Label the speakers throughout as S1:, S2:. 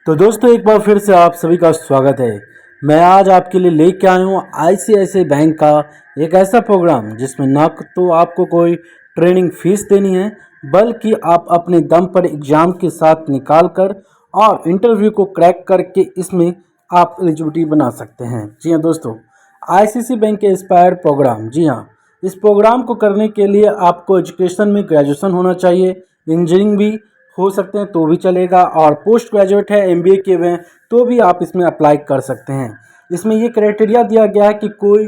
S1: तो दोस्तों एक बार फिर से आप सभी का स्वागत है। मैं आज आपके लिए लेके आया हूँ आईसीआईसीआई बैंक का एक ऐसा प्रोग्राम जिसमें ना तो आपको कोई ट्रेनिंग फीस देनी है, बल्कि आप अपने दम पर एग्ज़ाम के साथ निकाल कर और इंटरव्यू को क्रैक करके इसमें आप एलिजिबिलिटी बना सकते हैं। जी हाँ दोस्तों, आईसीआईसीआई बैंक के इंस्पायर प्रोग्राम। जी हाँ, इस प्रोग्राम को करने के लिए आपको एजुकेशन में ग्रेजुएशन होना चाहिए, इंजीनियरिंग भी हो सकते हैं तो भी चलेगा, और पोस्ट ग्रेजुएट है, एमबीए किए हुए हैं तो भी आप इसमें अप्लाई कर सकते हैं। इसमें ये क्राइटेरिया दिया गया है कि कोई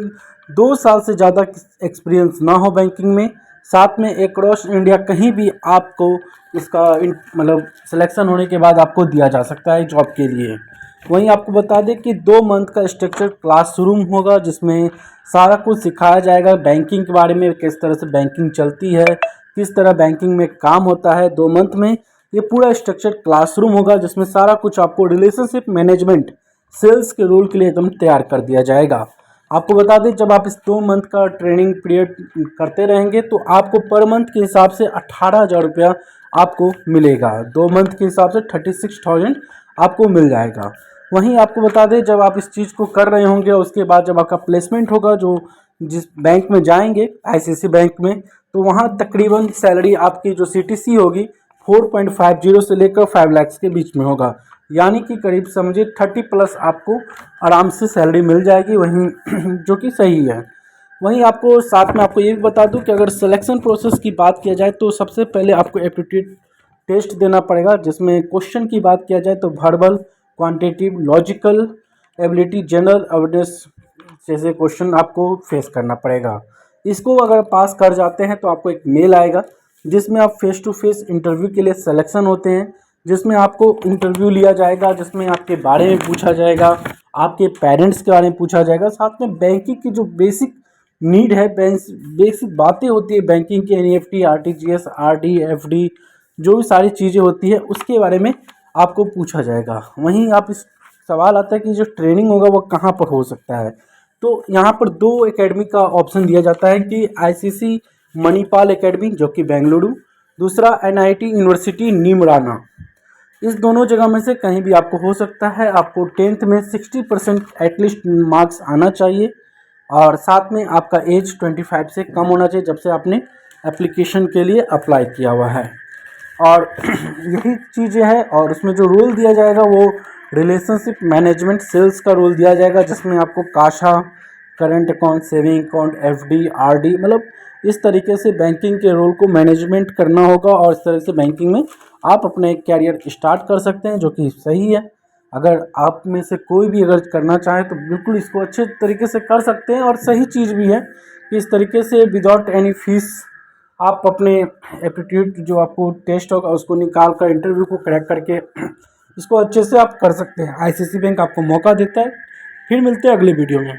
S1: 2 साल से ज़्यादा एक्सपीरियंस ना हो बैंकिंग में, साथ में अक्रॉस इंडिया कहीं भी आपको इसका मतलब सिलेक्शन होने के बाद आपको दिया जा सकता है जॉब के लिए। वहीं आपको बता दें कि 2 मंथ का स्ट्रक्चर क्लासरूम होगा जिसमें सारा कुछ सिखाया जाएगा बैंकिंग के बारे में, किस तरह से बैंकिंग चलती है, किस तरह बैंकिंग में काम होता है। 2 मंथ में ये पूरा स्ट्रक्चर क्लासरूम होगा जिसमें सारा कुछ आपको रिलेशनशिप मैनेजमेंट सेल्स के रोल के लिए एकदम तैयार कर दिया जाएगा। आपको बता दें, जब आप इस 2 मंथ का ट्रेनिंग पीरियड करते रहेंगे तो आपको पर मंथ के हिसाब से 18,000 रुपया आपको मिलेगा। 2 मंथ के हिसाब से 36,000 आपको मिल जाएगा। वहीं आपको बता दें, जब आप इस चीज़ को कर रहे होंगे उसके बाद जब आपका प्लेसमेंट होगा, जो जिस बैंक में जाएंगे आईसीआईसीआई बैंक में, तो वहाँ तकरीबन सैलरी आपकी जो सीटीसी होगी 4.50 से लेकर 5 लाख के बीच में होगा, यानी कि करीब समझिए 30+ आपको आराम से सैलरी मिल जाएगी, वहीं जो कि सही है। वहीं आपको साथ में आपको ये भी बता दूं कि अगर सिलेक्शन प्रोसेस की बात किया जाए तो सबसे पहले आपको एप्टीट्यूड टेस्ट देना पड़ेगा, जिसमें क्वेश्चन की बात किया जाए तो verbal, quantitative, logical ability, general awareness जैसे क्वेश्चन आपको फेस करना पड़ेगा। इसको अगर पास कर जाते हैं तो आपको एक मेल आएगा जिसमें आप फेस टू फेस इंटरव्यू के लिए सिलेक्शन होते हैं, जिसमें आपको इंटरव्यू लिया जाएगा, जिसमें आपके बारे में पूछा जाएगा, आपके पेरेंट्स के बारे में पूछा जाएगा, साथ में बैंकिंग की जो बेसिक नीड है, बेसिक बातें होती है बैंकिंग की, एनईएफटी, आरटीजीएस, आरडी, एफडी, जो भी सारी चीज़ें होती है उसके बारे में आपको पूछा जाएगा। वहीं आप इस सवाल आता है कि जो ट्रेनिंग होगा वो कहाँ पर हो सकता है, तो यहाँ पर 2 एकेडमी का ऑप्शन दिया जाता है कि आईसीसी मणिपाल एकेडमी जो कि बेंगलुरु, दूसरा एनआईटी यूनिवर्सिटी नीमराना। इस दोनों जगह में से कहीं भी आपको हो सकता है। आपको 10th में 60% एटलीस्ट मार्क्स आना चाहिए, और साथ में आपका एज 25 से कम होना चाहिए जब से आपने एप्लीकेशन के लिए अप्लाई किया हुआ है। और यही चीज़ें हैं, और उसमें जो रोल दिया जाएगा वो रिलेशनशिप मैनेजमेंट सेल्स का रोल दिया जाएगा, जिसमें आपको CASA, current account, saving account, FD, RD, मतलब इस तरीके से बैंकिंग के रोल को मैनेजमेंट करना होगा, और इस तरह से बैंकिंग में आप अपना एक कैरियर स्टार्ट कर सकते हैं, जो कि सही है। अगर आप में से कोई भी अगर करना चाहे तो बिल्कुल इसको अच्छे तरीके से कर सकते हैं, और सही चीज़ भी है कि इस तरीके से विदाउट एनी फीस आप अपने एप्टीट्यूड जो आपको टेस्ट होगा उसको निकाल कर इंटरव्यू को क्रैक करके इसको अच्छे से आप कर सकते हैं। आईसीआईसीआई बैंक आपको मौका देता है। फिर मिलते हैं अगले वीडियो में।